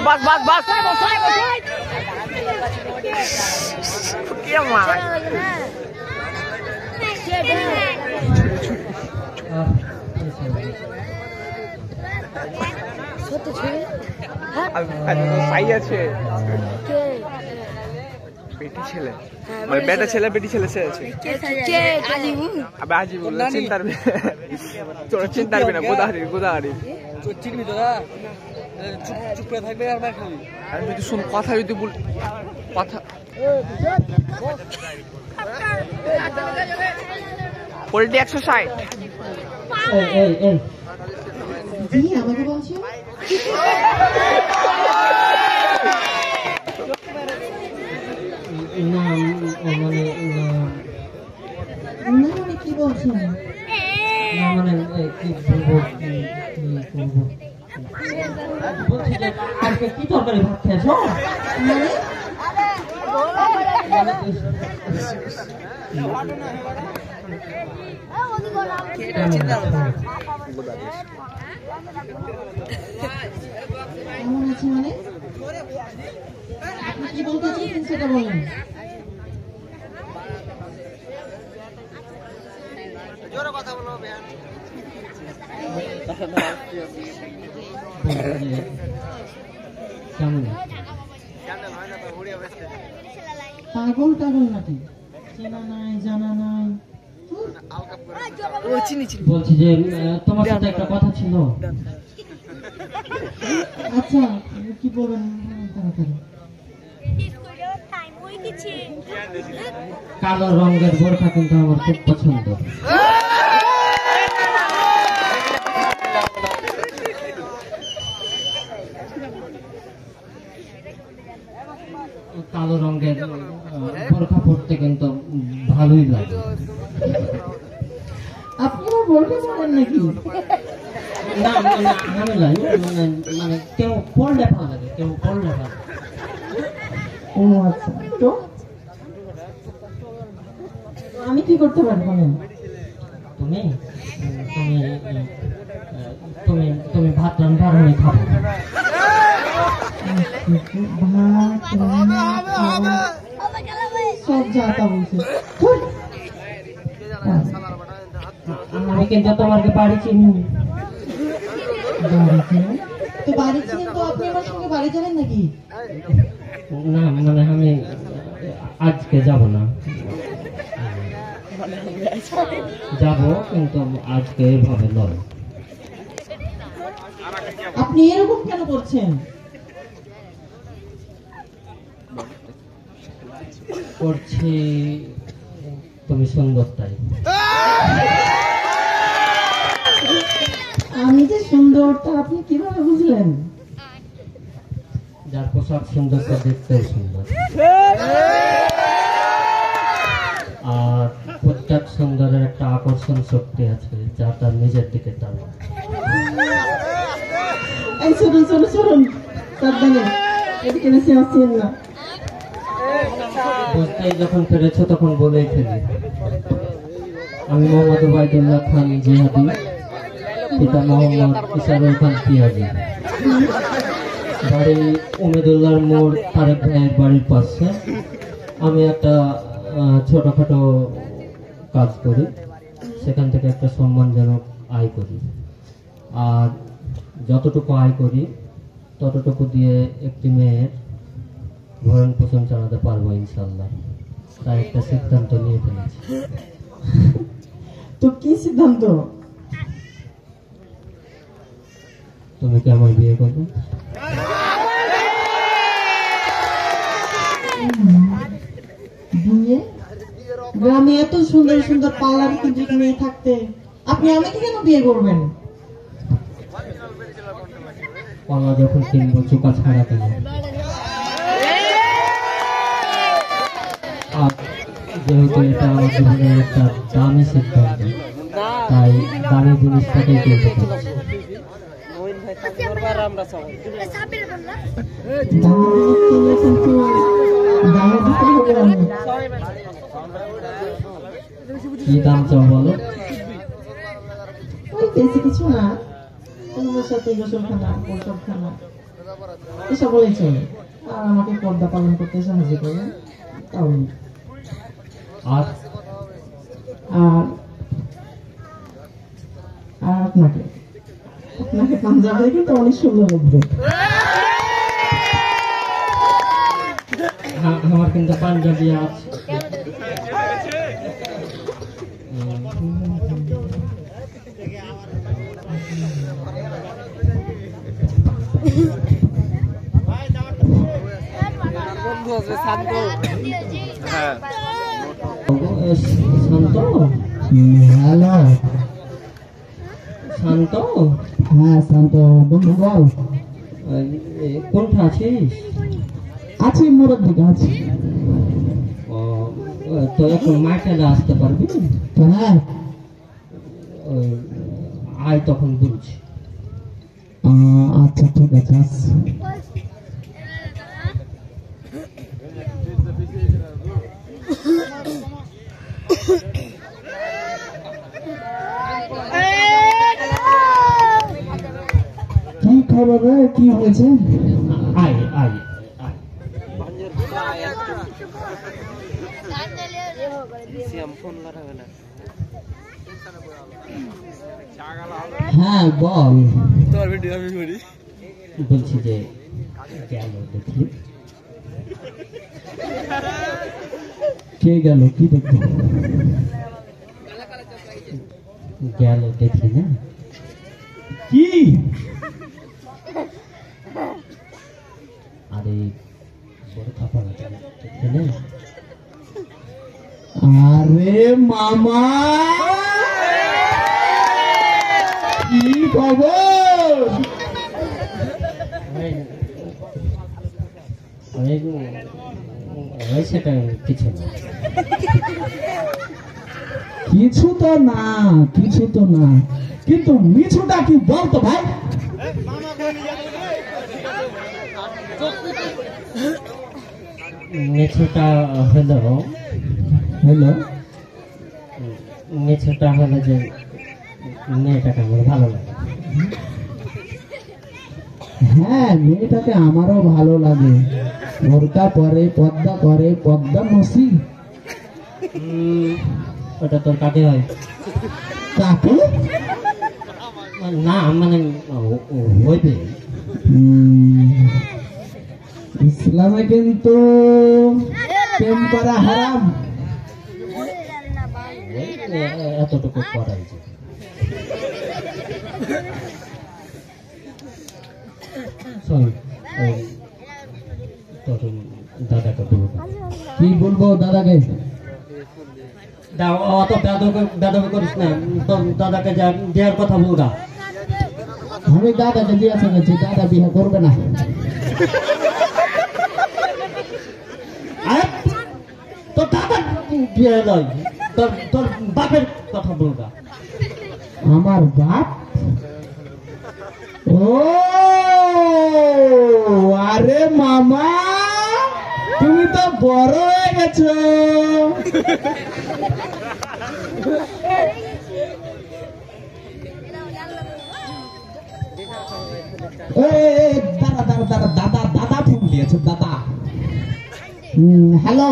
बस बस बस क्या मार সাই আছে বেটি ছেলে মানে বেটা ছেলে বেটি ছেলে সে আছে আবে আজিবুল চিন্তার না গোদাহারি চিনবি তোরা চুপ করে থাকবে আর মার খাবি আর যদি শুন কথা যদি বল কথা পোল্ট্রি 160 এই জি আমাকে বলছো না মানে কি বলছেন না মানে কি বলবো বলছি যে আজকে কি তরকারি ভাত খেয়েছো কেমন আছে মানে আপনি কি বলতে চাইছেন সেটা বলেন জোরে কথা বলো বেয়ান কেমন পাগল নাকি চেনা নাই জানা নাই বলছি যে তোমার সাথে একটা কথা ছিল আচ্ছা কি বলবেন তাড়াতাড়ি কালো রঙের বোরখা কিন্তু আমার খুব পছন্দ কালো রঙের বোরখা পরতে কিন্তু ভালোই লাগে আপনারা বোরখা পরেন নাকি না আমি লাগে মানে কেউ পরলে ভালো লাগে কেউ পরলে ভালো ও আচ্ছা তো আমি কি করতে পারি বলেন তুমি তুমি তুমি ভাত রান্না আমি খাবো সব যাতা বলছে আমি কিন্তু তোমাকে বাড়ি চিনি তো বাড়ি চিনি তো আপনি আমার সঙ্গে বাড়ি যাবেন নাকি না মানে আমি আজকে যাব না যাব কিন্তু আজকে এভাবে নয় আপনি এরকম কেন করছেন করছি তুমি সুন্দর তাই আমি যে সুন্দর তা আপনি কিভাবে বুঝলেন যার পোশাক সুন্দর তা দেখতেও সুন্দর আর প্রত্যেক সুন্দরের একটা আকর্ষণ শক্তি আছে যা তার নিজের দিকে টানে এই শুনুন সাবধানে এদিকে বেশি আসছেন না বুঝতেই যখন পেরেছো তখন বলেই ফেলি আমি মোহাম্মদ ওবায়দুল্লাহ খান জিহাদি পিতা মোহাম্মদ ইসারুল খান পিয়াজি বাড়ি উমেদুল্লাহর মোড় তারেক ভাইয়ের বাড়ির পাশে আমি একটা ছোটখাটো কাজ করি সেখান থেকে একটা সম্মানজনক আয় করি আর যতটুকু আয় করি ততটুকু দিয়ে একটি মেয়ের ভরণ পোষণ চালাতে পারবো ইনশাল্লাহ তাই একটা সিদ্ধান্ত নিয়ে ফেলেছি তো কি সিদ্ধান্ত তুমি কি আমার বিয়ে করবে বিয়ে গ্রামে এত সুন্দর সুন্দর পার্লার কিন্তু মেয়ে থাকতে আপনি আমাকে কেন বিয়ে করবেন পাল্লা যখন কিনবো চোখা ছাড়া কেন যেহেতু এটা আমার জীবনের একটা দামি সিদ্ধান্ত তাই দামি জিনিসটাকেই কিনতে পারছি কি দাম চাও বলো ওই বেশি কিছু না তোমার সাথে গোসলখানা এসব বলেই চলে। আর আমাকে পর্দা পালন করতে সাহায্য করবে তাহলে। আর আর আর আপনাকে আপনাকে পাঞ্জাবি কিন্তু অনেক সুন্দর লাগবে। আমার কিন্তু পাঞ্জাবি আছে। বন্ধু আছে শান্ত। হ্যাঁ শান্ত, হ্যালো। শান্ত, হ্যাঁ শান্ত বন্ধু বল। কোনটা আছিস? আছি মোড়ের দিকে আছি। তো এখন মাঠে আসতে পারবি? হ্যাঁ আয় তখন বলছি। আচ্ছা ঠিক আছে আসছি। কি খবর রে, কি হয়েছে? আয় আয় আয়। হ্যাঁ বল। তোর ভিডিও আমি করি। বলছি যে গেল দেখলি? কে গেল, কি দেখবো? গেল দেখলি না? কি? আরে বড় কাপড় দেখলি না? আরে মামা, কি খবর? সেটা কিছু না। কিছু তো না, কিছু তো না, কিন্তু মিছুটা কি বলতো ভাই? মেছুটা হলো হ্যালো, মেছুটা হলো যে মেয়েটাকে আমার ভালো লাগে। হ্যাঁ মেয়েটাকে আমারও ভালো লাগে। বোরকা পরে, পর্দা করে, পর্দা নসি। ওটা তোর কাকে হয়? কাকে? না মানে হইবে। ইসলামে কিন্তু প্রেম করা হারাম। এতটুকু করাই যায়। শোন, তোর দাদাকে বলবো। কি বলবো দাদাকে? অত বেদবি করিস না, তোর দাদাকে যা দেওয়ার কথা বলগা। আমি দাদাকে দিয়েছে গেছি, দাদা বিয়ে করবে না। তোর দাদা বিয়ে নয়, তোর বাপের কথা বলগা। আমার বাপ? ও আরে মামা, তুমি তো বড় হয়ে গেছো। দাদা দাদা দাদা দাদা দাদা ফোন দিয়েছে দাদা। হ্যালো,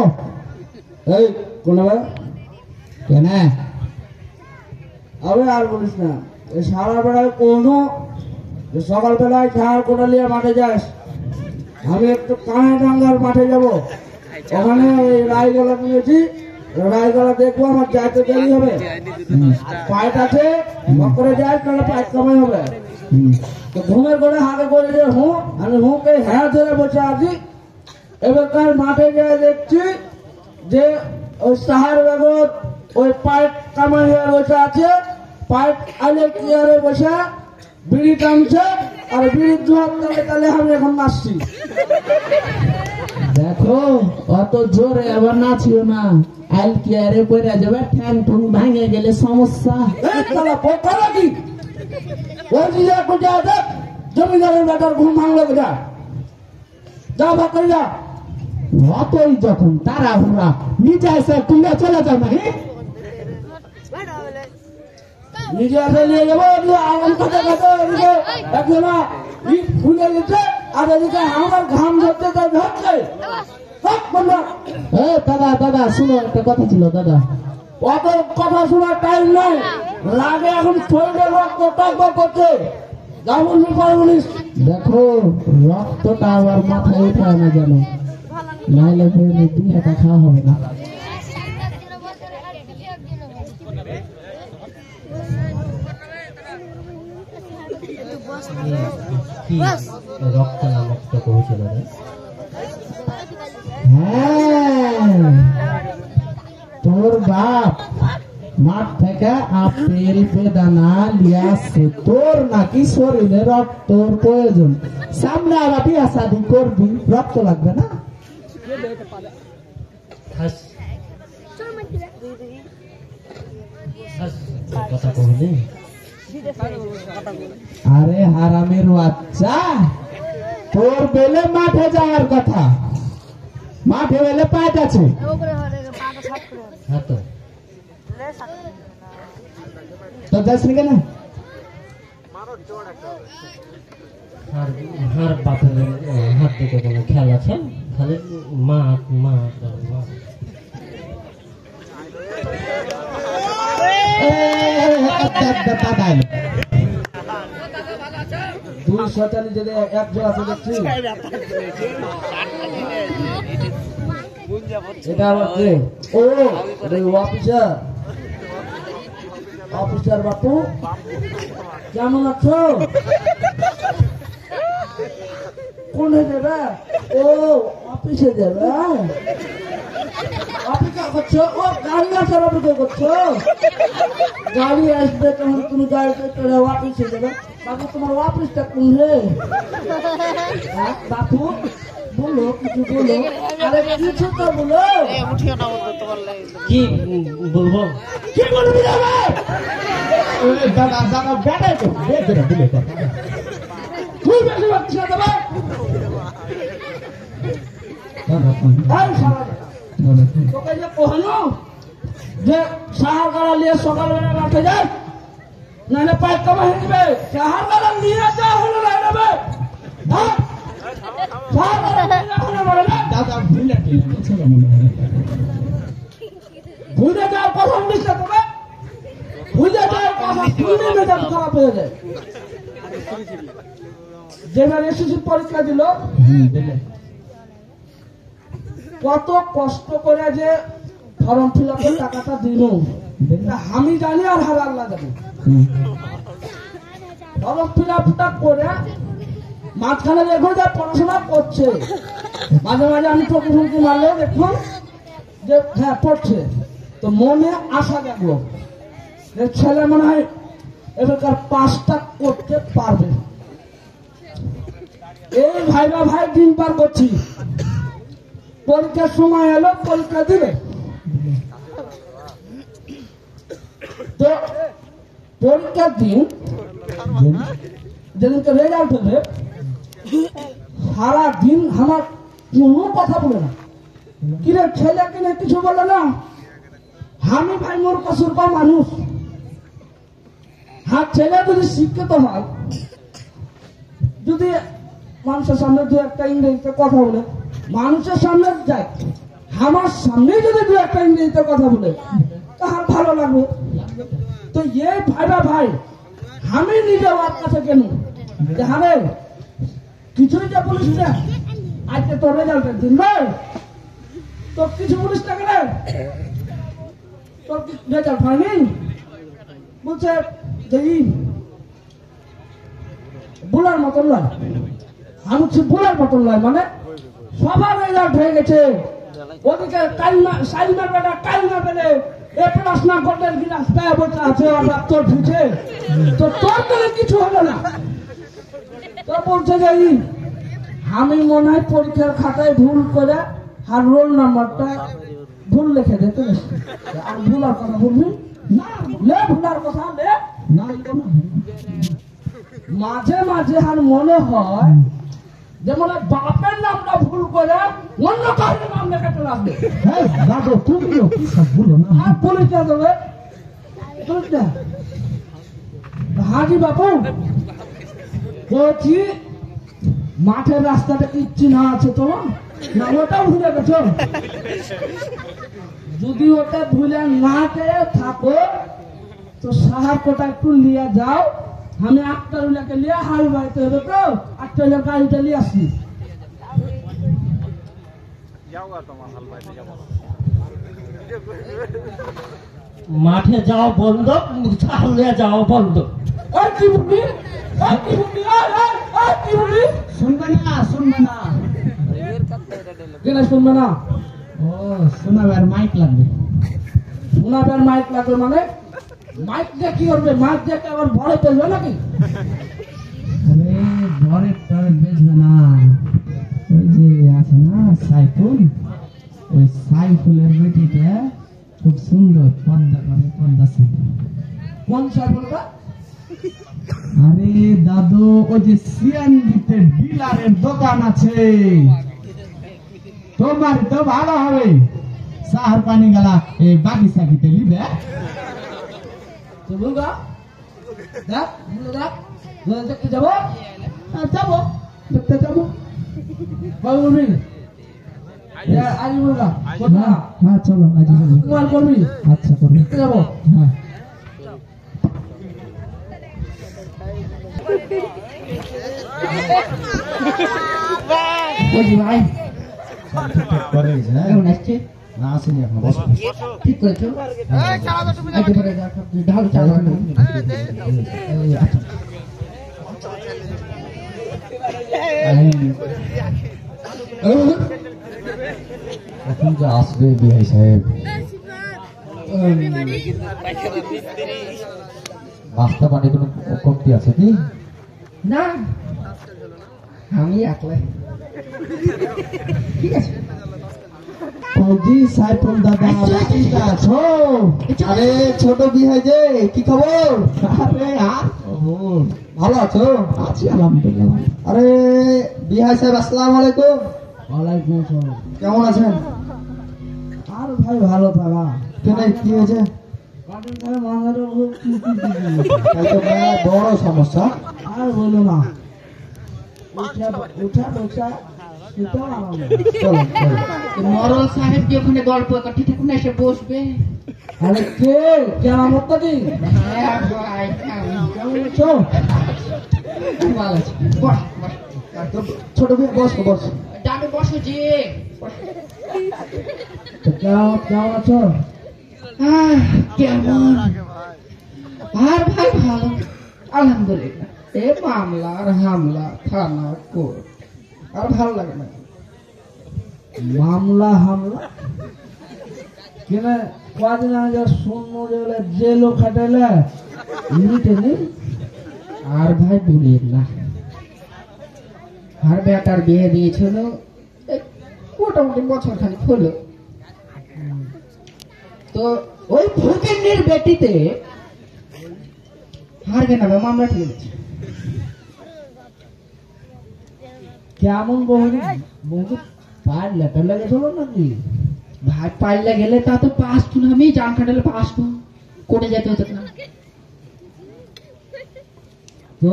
এই কোন কেন? আবে আর বলিস না, এই সারা বেলায় কোনো সকালবেলায় খাওয়ার কোটা নিয়ে মাঠে যাস। আমি একটু কানাডাঙ্গার মাঠে যাব, ওখানে ওই রায়গলা নিয়েছি, রায়গলা দেখবো, আমার যাইতে দেরি হবে। পাইট আছে, করে যাই, তাহলে পাইট কামাই হবে। তো ঘুমের করে হাতে করে যে আমি হুঁকে হ্যাঁ ধরে বসে আছি। এবারকার মাঠে গিয়ে দেখছি যে ওই সাহার বেগত ওই পাইট কামাই হয়ে বসে আছে। পাইট আলে চেয়ারে বসে বিড়ি টানছে, আর বিড়ির জোয়ার তালে তালে আমি এখন নাচছি। দেখো অত জোরে আবার নাচিও না, আল কি আরে পড়ে যাবে, ঠ্যাং ঠুং ভাঙে গেলে সমস্যা। তারা বোকা নাকি? ওই যে যা দেখ, জমিদারের বেটার ঘুম ভাঙলো কোথা, যা ভাগ করে যা। অতই যখন তারা হুরা নিচে এসে তুলে চলে যাও না। নিজে আসে নিয়ে যাবো, আগুন খাতে খাতে একজনা ইট খুলে দিচ্ছে, আর এদিকে আমার ঘাম ধরতে তাই ধরছে। দাদা দাদা শুনো, একটা কথা ছিল দাদা। অত কথা শোনার টাইম নাই, লাগে এখন শরীরে রক্ত টকবক করছে। দেখো রক্তটা আবার মাথায় উঠায় না যেন, নাইলে বিয়েটা খাওয়া হবে না। রক্ত নামক তো করেছিল। হ্যাঁ, তোর বাপ মাঠ থেকে আপেল বেদানা লিয়াছে, তোর নাকি শরীরে রক্তর প্রয়োজন। সামনে আবার বিয়া শাদী করবি, রক্ত লাগবে না? কথা কবি। আরে হারামের বাচ্চা, তোর বেলে মাঠে যাওয়ার কথা, মাঠে বেলে পাইট আছে। হ্যাঁ তো যাসনি কেন? হার বাপের হাত দিকে কোনো খেয়াল আছে? খালি মা মা মা। দুই শতানি যদি এক জোড়া আছে দেখছি। এটা আবার কে? ও অফিসার, অফিসার বাপু কেমন আছো? কোনে যাবে? ও অফিসে যাবে। অপেক্ষা করছো? ও গাড়ি আসার অপেক্ষা করছো? গাড়ি আসবে তখন তুমি গাড়িতে চলে অফিসে যাবে। বাবু তোমার অফিসটা কোনে? বাপু বলো, কিছু বলো। আরে কিছু তো বলো। কি বলবো? কি বলবি যাবে? দাদা দাদা বেড়াই তো দিলে তুই বেশি বাচ্চা দেবে। তোকে যে কহানো যে সাহার গাড়া নিয়ে সকালবেলা রাখে যায়, নাহলে পাইপ কামা হয়ে যাবে। সাহার গাড়া নিয়ে যা হলো না নেবে। দাদা ভুলে ভুলে যাওয়ার কথা বলিস না তোকে। ভুলে যাওয়ার কথা শুনে মেজাজ খারাপ হয়ে যায়। যেবার এসএসসি পরীক্ষা দিল, কত কষ্ট করে যে ফর্ম ফিল আপের টাকাটা দিল আমি জানি, আর হার আল্লাহ জানি। ফর্ম ফিল আপটা করে মাঝখানে দেখো যে পড়াশোনা করছে, মাঝে মাঝে আমি চোখে ফুলকি মারলে দেখুন যে হ্যাঁ পড়ছে, তো মনে আশা দেখলো যে ছেলে মনে হয় এবারকার পাসটা করতে পারবে। এই ভাইবা ভাই দিন পার করছি, পরীক্ষার সময় এলো, পরীক্ষা দিবে। তো পরীক্ষার দিন যেদিনকে রেজাল্ট হবে, সারা দিন আমার কোনো কথা বলে না। কিরে ছেলে কিনে কিছু বলে না। আমি ভাই মোর কসুর পা মানুষ। হ্যাঁ, ছেলে যদি শিক্ষিত হয়, যদি মানুষের সামনে দু একটা ইংরেজিতে কথা বলে, মানুষের সামনে যায়, আমার সামনে যদি দু একটা ইংরেজিতে কথা বলে, তাহার ভালো লাগবে। তো এই ভাইবা ভাই আমি নিজে ওর কাছে কেন যে হারে কিছুই যে বলিস না, আজকে তোর রেজাল্টের দিন ভাই, তোর কিছু বলিস না কেন, তোর রেজাল্ট হয়নি। বলছে যে বোলার মতন নয়। আমি বলছি বোলার মতন নয় মানে সবার রেজাল্ট হয়ে গেছে, ওদিকে সাইমার বেলা কাইমার বেলে এ পড়াশোনা করলেন কিনা বলতে আছে, ওরা তোর ঢুকে তো তোর বেলে কিছু হলো না। তো বলছে যে আমি মনে হয় পরীক্ষার খাতায় ভুল করে আর রোল নাম্বারটা ভুল লিখে দিতে, আর ভুলার কথা বলবি না, লে ভুলার কথা লে না। মাঝে মাঝে আর মনে হয় যেমন বাপের নামটা ভুল করে অন্য কারোর নাম লেখা চলে আসবে। আর পরীক্ষা দেবে হাজি বাপু বলছি মাঠের রাস্তাটা কি চিহ্ন আছে তোমার? না ওটাও ভুলে গেছো? যদি ওটা ভুলে না গিয়ে থাকো তো সাহার কোটা একটু নিয়ে যাও। আমি আটটা উলাকে নিয়ে হাল বাড়িতে হবে তো, আটটা উলার গাড়িটা নিয়ে আসি। মাঠে যাও বন্ধ, চালে যাও বন্ধ। ওই কি বলবি? ওই কি বলবি? ওই কি বলবি? শুনবে না, শুনবে না। কেন শুনবে না? ও শোনাবার মাইক লাগবে। শোনাবার মাইক লাগবে মানে? মাইক দিয়ে কি করবে? মাইক দিয়ে কি আবার বড় চলবে নাকি? আরে ঘরে টরে বেচবে না, ওই যে আছে না সাইফুল, ওই সাইফুলের বেটিটা খুব সুন্দর পর্দা করে, পর্দা শিখে। কোন সাইফুলটা? আরে দাদু, ওই যে সিএনজিতে ডিলারের দোকান আছে, তোমার তো ভালো হবে। সাহার পানি গালা এই বাগিচা কিতে লিবে। তো বলগা দেখ, দেখ দেখতে যাবো, যাবো, দেখতে যাবো। কবে বলবি? আজ বলগা হ্যাঁ হ্যাঁ, চলো আজ যাবো। তোমার করবি? আচ্ছা করবো। দেখতে যাবো। হ্যাঁ বলছি ভাই কেমন আসছে? না আসেনি এখন, বসো। ঠিক করেছো? একেবারে ঢাল চাল এখন যে আসবে বিহাই সাহেব, নাস্তা পানি কোনো কমতি আছে কি? না, আমি একলাই। ঠিক আছে। ফৌজি সাইফুল দাদা বাড়িতে আছো? আরে ছোট বিহাই যে, কি খবর? আরে আর খবর ভালো আছো? আছি আলহামদুলিল্লাহ। আরে বিহাই সাহেব, আসসালামু আলাইকুম। ওয়ালাইকুম আসসালাম। কেমন আছেন? আর ভাই ভালো থাকা। কেন, কি হয়েছে? তাই তো মেয়ে বড় সমস্যা। আর বলো না, উঠা বসা সেটাও আরাম। চলো চলো। মরল সাহেব কি ওখানে গল্প করতে থাকুন, এসে বসবে। আরে কে কেমন কি? হ্যাঁ ভাই, কেমন আছো? ভালো আছে। বস বস, ছোট বিহাই বসো বসো। ডানু বসো যে। তো কেমন আছো? কেমন আর ভাই? ভালো আলহামদুলিল্লাহ। এ মামলা আর হামলা, থানা কোর্ট, আর ভালো লাগে না। মামলা হামলা কেন? কদিন আগে শুনবো যে জেলও খাটাইলে মিটেনি। আর ভাই বলিয়ে না, আর বেটার বিয়ে দিয়েছিল, এই মোটামুটি বছর খানিক হলো। তো ওই ভূকেন্দ্রের বেটিতে হার কেনাবে মামলা ঠেলেছে। কেমন বহু বহু পার লেটার লেগেছিল নাকি? ভাই পাল্লা গেলে তা তো পাস টু না, আমি জান খাটালে পাস টু কোর্টে যেতে হতো না। তো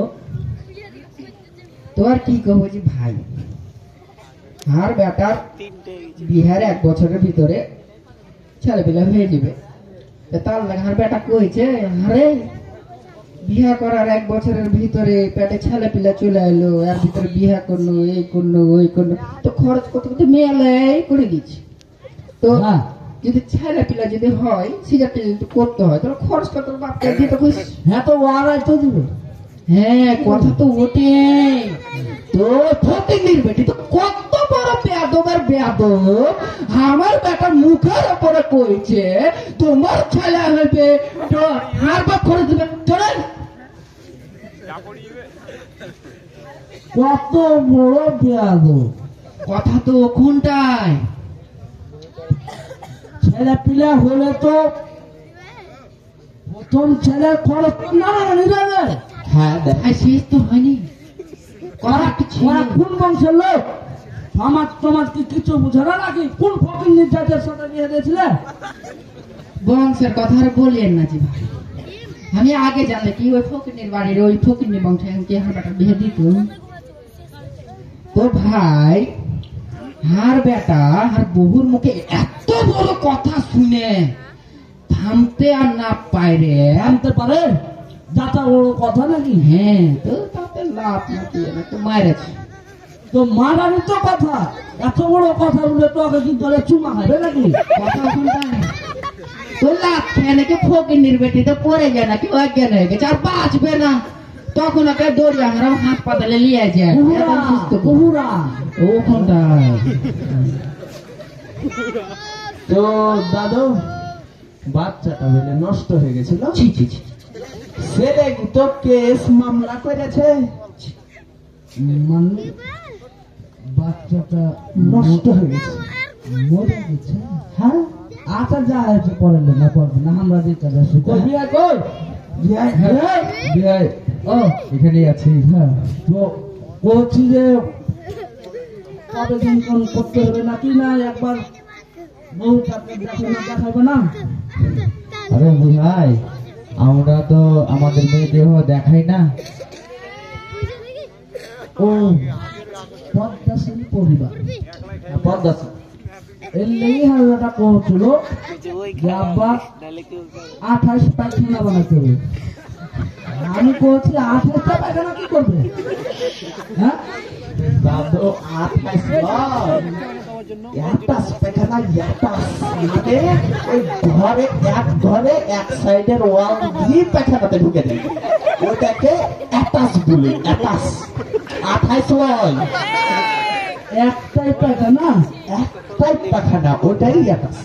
তো আর কি কবো যে ভাই, আর বেটার বিহার 1 বছরের ভিতরে ছেলেপিলা হয়ে যাবে। তার লাগে আর বেটা কইছে, আরে বিয়া করার 1 বছরের ভিতরে পেটে ছেলেপিলা চলে এলো, এর ভিতরে বিয়া করলো, এই করলো ওই করলো, তো খরচ করতে করতে মেলাই করে দিচ্ছে। তো হ্যাঁ। যদি ছেলেপিলা যদি হয়, সিগারেট যদি করতে হয়, তাহলে খরচটা তোর বাপকে দিতে খুশি। হ্যাঁ, তো ওয়ারাই তো দিবে। হ্যাঁ, কথা তো ওঠে। তো ফকিন্নির বেটি তো কত বড় বেয়াদবের বেয়াদব, আমার বেটা মুখের উপরে কইছে তোমার ছেলে হইবে তো আর বাপ করে দিবে। চলেন, কত বড় পেঁয়াজ! কথা তো কোনটায়? ছেলে পিলা হলে তো প্রথম ছেলের খরচ তো না নিবে। হ্যাঁ, দেখাই শেষ তো হয়নি। কথা কি ছিল? ওরা কোন বংশের লোক? সমাজ সমাজ কি কিছু বুঝে না নাকি? কোন ফকির নির্যাতের সাথে বিয়ে দিয়েছিলে? বংশের কথা আর বলিয়েন না জি ভাই, আমি আগে জানলে কি ওই ফকিন্নির বাড়ির ওই ফকিন্নি বংশে কি আমার বেটা বিয়ে দিত? তো ভাই হার বেটা আর বহুর মুখে এত বড় কথা শুনে থামতে আর না পায় রে। জানতে পারে যাতা বড় কথা নাকি? হ্যাঁ, তো তাতে লাভ নাকি, তো মারেছে। তো মারানি তো কথা, এত বড় কথা বলে তো আগে কি করে চুমা খাবে নাকি? কথা শুনতে তো লাভ খেয়ে নাকি ফকিনির বেটিতে পড়ে যায় নাকি অজ্ঞান হয়ে গেছে আর বাঁচবে না। তখন ওকে দড়ি আমরা হাসপাতালে নিয়ে যায় কুহুরা ওখানটায়। তো দাদু বাচ্চাটা বলে নষ্ট হয়ে গেছিল, ছি ছি ছি, ছেলে তো কেস মামলা করেছে, মানে বাচ্চাটা নষ্ট হয়ে গেছে। মরে গেছে? হ্যাঁ, আচ্ছা যা হয়েছে পরে না পড়বে না, আমরা দিতে যাচ্ছি। বিয়ে কই? বিয়াই ও এখানেই আছি। হ্যাঁ, তো বলছি যে কবে দিন কোন করতে হবে নাকি না একবার বউ তাকে দেখাবে না? আরে ভাই, আমরা তো আমাদের মেয়ে দেহ দেখাই না। ও পদ্মাসীন পরিবার, পদ্মাসী এর লেগে হাজারটা করেছিল যে আব্বা 28 পায়খানা বানাতে হবে। আমি বলছি 28টা পায়খানা কি করবে? হ্যাঁ, দাদু 28 একটা পায়খানা, একটা মানে ওই ঘরে এক সাইডের ওয়াল দিয়ে পায়খানাতে ঢুকে দেয়, ওটাকে অ্যাটাচ বলে। অ্যাটাচ 28 নয়, একটাই পায়খানা, একটাই পায়খানা, ওটাই অ্যাটাচ।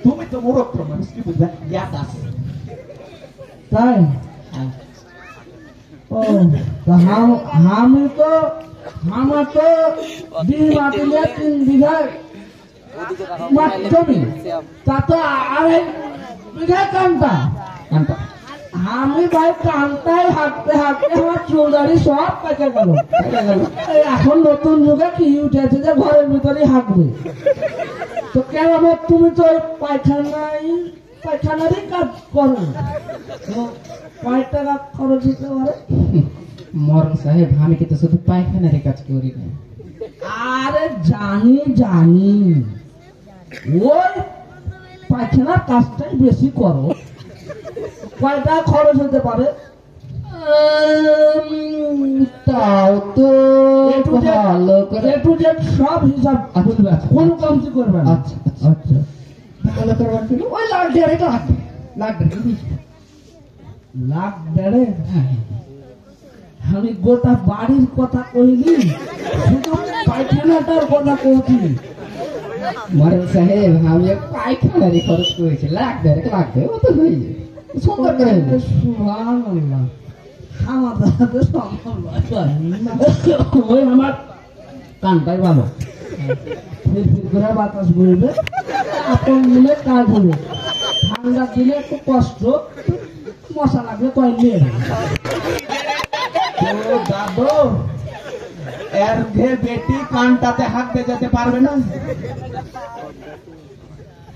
তুমি তো মূর্খ মানুষ, কি বুঝবে অ্যাটাচ? তাই? ও তা আমি তো আমার তো 2 মাটি নিয়ে 3 বিঘা মাঠ জমি, তা তো 2.5 বিঘা কান্তা। কান্তা আমি ভাই কান্তায় হাঁটতে হাঁটতে আমার চুলদারি সব পেকে গেল। এখন নতুন যুগে কি উঠেছে যে ঘরের ভিতরে হাঁটবে। তো কেন তুমি তো পায়খানারই কাজ করো, কয় টাকা খরচ হতে পারে? মরণ সাহেব, আমি কিন্তু শুধু পায়খানার কাজ করি না। আরে জানি ওই পায়খানার কাজটাই বেশি করো, কয় টাকা খরচ হতে পারে? তাও তো ভালো করে একটু যে সব হিসাব বুঝবে, কোনো কমতি করবে না। আচ্ছা আচ্ছা আচ্ছা, ভালো করবার জন্য ওই লাখ দেড়েক লাগবে, লাখ দেড়েক। লাখ দেড়ে? হ্যাঁ, আমি গোটা বাড়ির কথা কইনি, শুধু পায়খানাটার কথা কইছি। মরণ সাহেব, আমি পায়খানারই খরচ করেছি, লাখ দেড়েক লাগবে, ও তো হয়ে যাবে, সুন্দর করে হয়ে যাবে। সুবহানাল্লাহ, আমার দাদা সম্ভব ওই আমার কানটাই ভালো, ফির করে বাতাস বইবে, আপন মিলে কাজ হবে। ঠান্ডার দিনে একটু কষ্ট, মশা লাগবে কয়েক নিয়ে দাদু এর ঘে বেটি কানটাতে হাঁটতে যেতে পারবে না?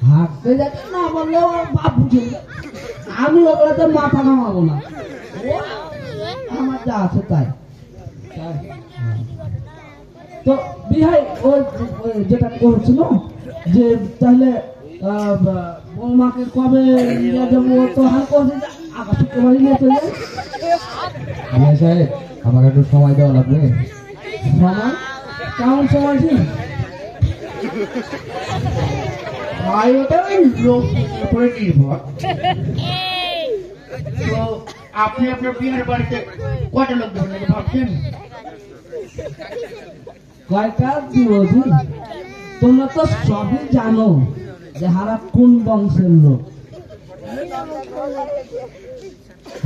হাঁটতে যাচ্ছে না বললেও বাপ বুঝে, আমি ওগুলোতে মাথা ঘামাবো না, আমার যা আছে তাই। তো বিহাই ওই যেটা করছিল যে তাহলে বৌমাকে কবে নিয়ে যাবো, তো হাল করছে আকাশে বাড়ি নিয়ে চলে যায়। সাহেব, আমার একটু সময় দেওয়া লাগবে। সময় কেমন সময় ছিল? ওটা ওই লোকের উপরে নির্ভর। তো আপনি আপনার বিয়ের বাড়িতে কটা লোক ধরলেন ভাবছেন? কয়টা বিরোধী? তোমরা তো সবই জানো যে হারা কোন বংশের লোক।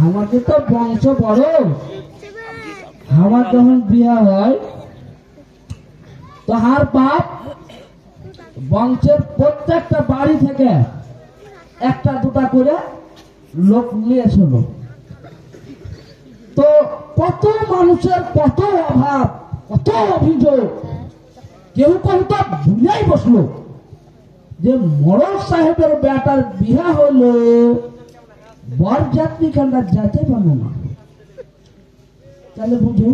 আমাদের তো বংশ বড়। আমার যখন বিয়া হয় তো হার বাপ বংশের প্রত্যেকটা বাড়ি থেকে একটা দুটা করে লোক নিয়েছিল। তো কত মানুষের কত অভাব, কত অভিযোগ, কেউ কেউ তো ভুলেই বসলো যে মরল সাহেবের বেটার বিয়া হলো, বরযাত্রী খান্ডা যেতে পারলো না। তাহলে বুঝো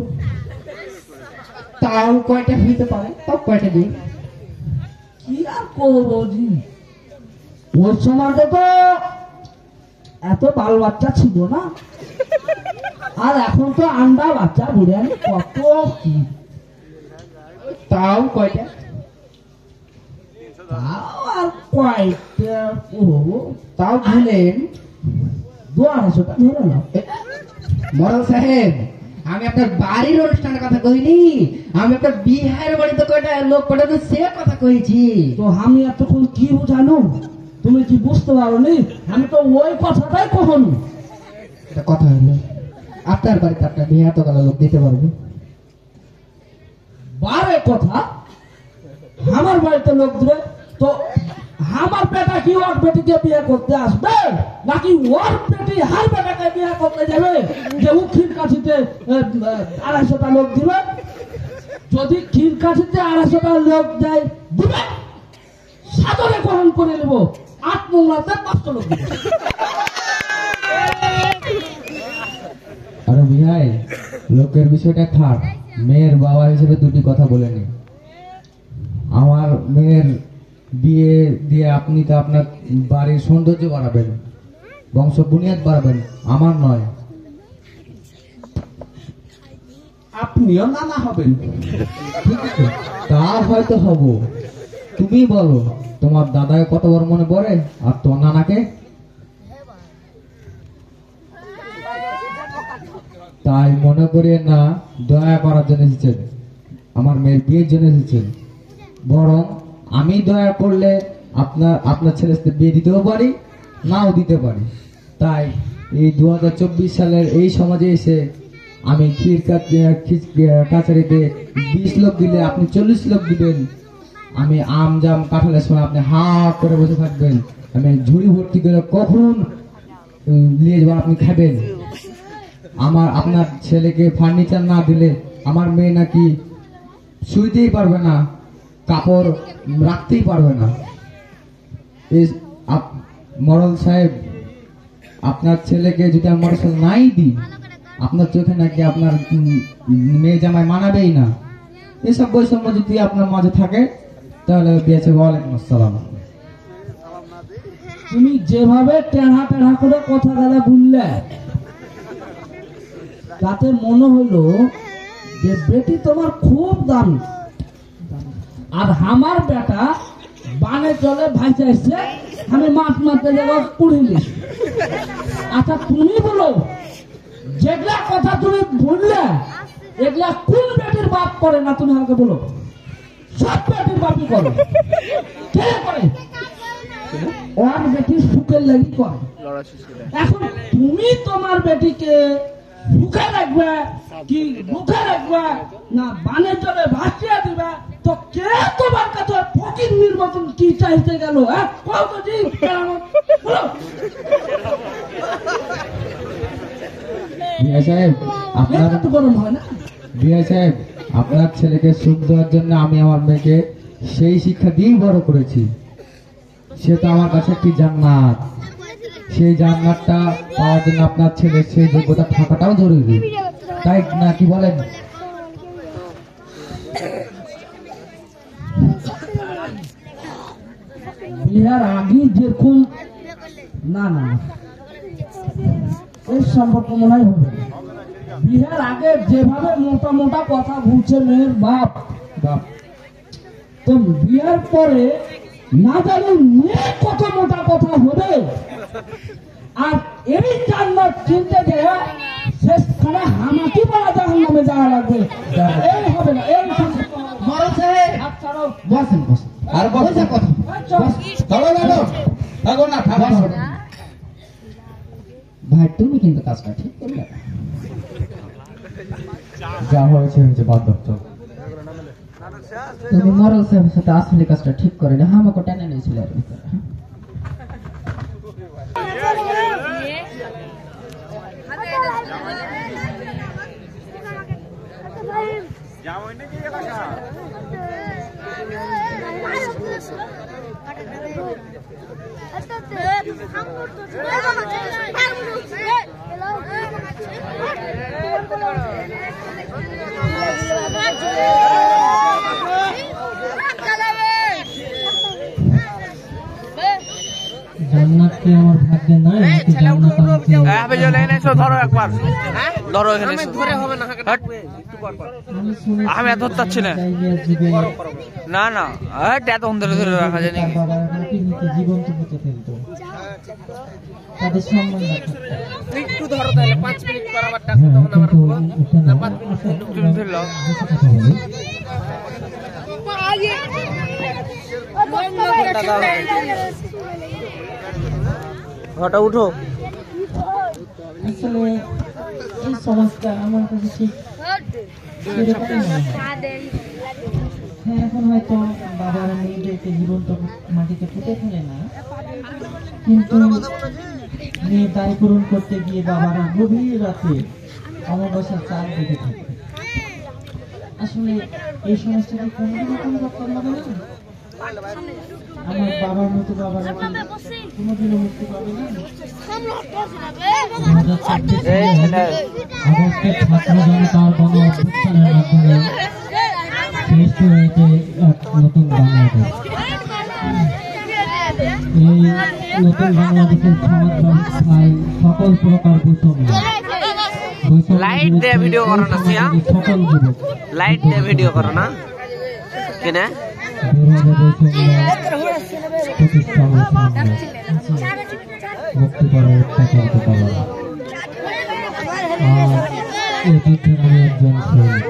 তাও কয়টা হইতে পারে, তাও কয়টা দিন। কি আর করবো জি, ওই সময়তে তো এত বাল বাচ্চা ছিল না, আর এখন তো আন্ডা বাচ্চা বুঝেন কত কি। তাও কয়টা? তাও আর কয়টা করবো, তাও ভুলেন 200টা ধরে নাও। মরল সাহেব, আমি আপনার বাড়ির অনুষ্ঠানের কথা কইনি, আমি আপনার বিহারের বাড়িতে কয়টা লোক পাঠানো সে কথা কইছি। তো আমি এতক্ষণ কি বুঝানো, তুমি কি বুঝতে পারোনি? আমি তো ওই কথাটাই কখনো। এটা কথা হলো, আপনার বাড়িতে আপনার বিয়ে এত গেল লোক দিতে পারবে? বারে কথা আমার বাড়িতে লোক দিবে তো আমার বেটা কি ওর বেটিকে বিয়ে করতে আসবে, নাকি ওর বেটি হার বেটাকে বিয়ে করতে যাবে যে ও ক্ষীরকাঠিতে 250টা লোক দিবে? যদি ক্ষীরকাঠিতে 250টা লোক দেয় দিবে, সাদরে গ্রহণ করে নেব, 8 মোংলাতে 500 লোক দিবে। আরে বিহাই, লোকের বিষয়টা থাক, মেয়ের বাবা হিসেবে দুটি কথা বলে নি। আমার মেয়ের বিয়ে দিয়ে আপনি তো আপনার বাড়ির সৌন্দর্য বাড়াবেন, বংশ বুনিয়াদ বাড়াবেন, আমার নয়। আপনিও নানা হবেন। ঠিক আছে, তা হয়তো হব। তুমি বলো, তোমার দাদাকে কত বড় মনে পড়ে, আর তোর নানাকে? তাই মনে করিয়ে না দয়া করার জন্য এসেছেন, আমার মেয়ের বিয়ের জন্য এসেছেন। বরং আমি দয়া করলে আপনার ছেলের সাথে বিয়ে দিতেও পারি, নাও দিতে পারি। তাই এই 2024 সালের এই সমাজে এসে আমি কাছারিতে 20 লোক দিলে আপনি 40 লোক দিবেন, আমি আম জাম কাঁঠালের সময় আপনি হা করে বসে থাকবেন, আমি ঝুড়ি ভর্তি করে কখন নিয়ে যাবো আপনি খাবেন। আপনার ছেলেকে ফার্নিচার না দিলে আমার মেয়ে নাকি শুইতেই পারবে না, কাপড় রাখতেই পারবে না। মরল সাহেব, আপনার ছেলেকে যদি আমি মোটরসাইকেল নাই দিই, আপনার চোখে নাকি আপনার মেয়ে জামাই মানাবেই না। এসব বৈষম্য যদি আপনার মাঝে থাকে তাহলে দিয়েছে। ওয়ালাইকুম আসসালাম। তুমি যেভাবে টেढ़ा টেढ़ा করে কথা গালা বললে, তাতে মনে হলো যে বেটি তোমার খুব দামি, আর আমার বেটা বানে চলে ভাইসে এসছে, আমি মাছ মারতে যাবো পুড়িলি। আচ্ছা তুমি বলো, যেগুলা কথা তুমি বললে এগুলা কোন বেটির বাপ করে না? তুমি আমাকে বলো। সব বেটির বাপই করে। কে করে? ওর বেটি সুখের লাগি করে। এখন তুমি তোমার বেটিকে সুখে রাখবে কি মুখে রাখবে না বানের জলে ভাসিয়ে দিবে, তো কে তোমার কাছে ফকির নির্বাচন কি চাইতে গেল? বিয়া সাহেব, আপনার তো গরম হয় না? বিয়া সাহেব, আপনার ছেলেকে সুখ দেওয়ার জন্য আমি আমার মেয়েকে সেই শিক্ষা দিয়েই বড় করেছি। সে তো আমার কাছে একটি জান্নাত। সেই জান্নাতটা পাওয়ার জন্য আপনার ছেলের সেই যোগ্যতা থাকাটাও জরুরি, তাই না কি বলেন? বিহার আগে যেরকম না না এই সম্পর্ক মনে হয় হবে। বিহার আগে যেভাবে মোটা মোটা কথা বলছে মেয়ের বাপ, তো বিয়ার পরে না জানি মেয়ে কত মোটা কথা হবে, আর এই জান্নাত চিনতে গিয়ে শেষখানে হামাকি পাড়া জাহান্নামে যাওয়া লাগবে। এই হবে না, এই সম্পর্ক মরল সাহেব, বসেন বসেন, আর বসে কথা ভাই, তুমি কিন্তু কাজটা ঠিক করলে না। যা হয়েছে হয়েছে, বাদ দাও, চল। তুমি মরল সাহেবের সাথে আসলে কাজটা ঠিক করে না, আমাকে টেনে নিয়েছিল এর ভিতরে। Hello. আবে চলে এসো, ধরো একবার, ধরো এখানে এসো। হাট। আমি এত ধরতে না। না না, হাট, এত ধরে ধরে রাখা যায় নাকি? জীবন্ত পুঁতে ফেলতো, তাদের সম্মান একটু ধরো তাহলে 5 মিনিট পর আবার ডাকো, তখন আবার তুমি ধরলো। ঘটা উঠো। আসলে এই সমাজটা আমার কাছে ঠিক সেরকমই মনে হয়। হ্যাঁ, এখন হয়তো বাবারা মেয়েদেরকে জীবন্ত মাটিতে পুঁতে ফেলে না, কিন্তু মেয়ে দায় পূরণ করতে গিয়ে বাবারা গভীর রাতে অমাবস্যার চাঁদ দেখে থাকে। আসলে এই সমস্যা কি কোনোদিনও কোনো রকম হবে না? আমার বাবার মতো বাবারা কি কোনোদিনও মুক্তি পাবে না? আগস্টের ছাত্র জনতার গণ অভ্যুত্থানের মাধ্যমে সৃষ্টি হয়েছে এক নতুন বাংলাদেশ। এই নতুন বাংলাদেশের সমাজ ব্যবস্থায় সকল প্রকার বৈষম্য, লাইট দিয়ে ভিডিও করো না, সিয়া সকল যুবক লাইট দিয়ে ভিডিও করো না কেনে প্রতিষ্ঠা মুক্তি করে অত্যাচারিত করা। আর এই যুদ্ধের আমি একজন সৈনিক।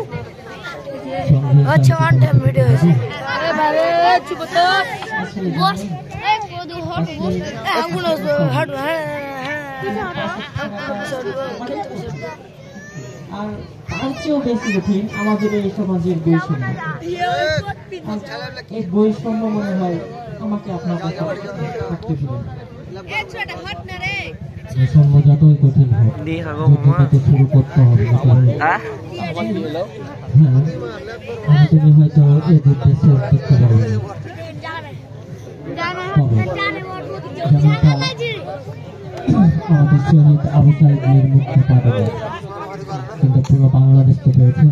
আর তার চেয়েও বেশি কঠিন আমাদের এই সমাজের বৈষম্য। এই বৈষম্য মনে হয় আমাকে আপনার কাছে থাকতে দিবেন। বৈষম্য যতই কঠিন হোক, যুদ্ধটাকে শুরু করতে হবে। হ্যাঁ, তুমি হয়তো এই যুদ্ধে শেষ দেখতে পারবে না, যেমনটা আমাদের শহীদ আবু সাইদের মুক্তি পাবে না, কিন্তু পুরো বাংলাদেশ তো পেয়েছে।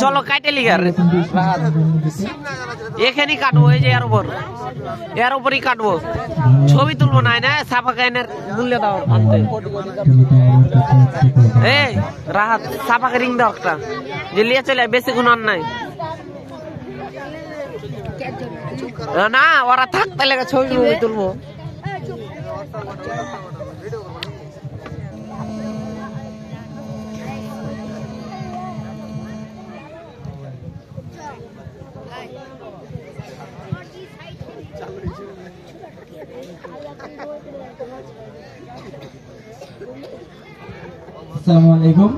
চলো কাটে লিগার এখানে কাটবো, এই যে এর উপরই কাটবো, ছবি তুলবো না, না সাফা কাইনের মূল্য দাও আনতে। এই রাহাত সাফাকে রিং দাও একটা, যে লিয়ে চলে বেশি গুণ আর নাই না, ওরা থাকতে লেগে ছবি তুলবো। আসসালামু আলাইকুম।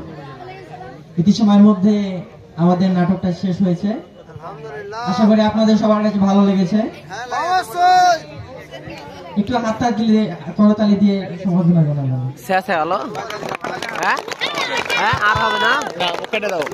কিছু সময়ের মধ্যে আমাদের নাটকটা শেষ হয়েছে, আশা করি আপনাদের সবার কাছে ভালো লেগেছে। একটু হাততালি দিয়ে, করতালি দিয়ে সম্বোধনা জানাবেন। শেষ হলো, হ্যাঁ, আর হবে না, কেটে দাও।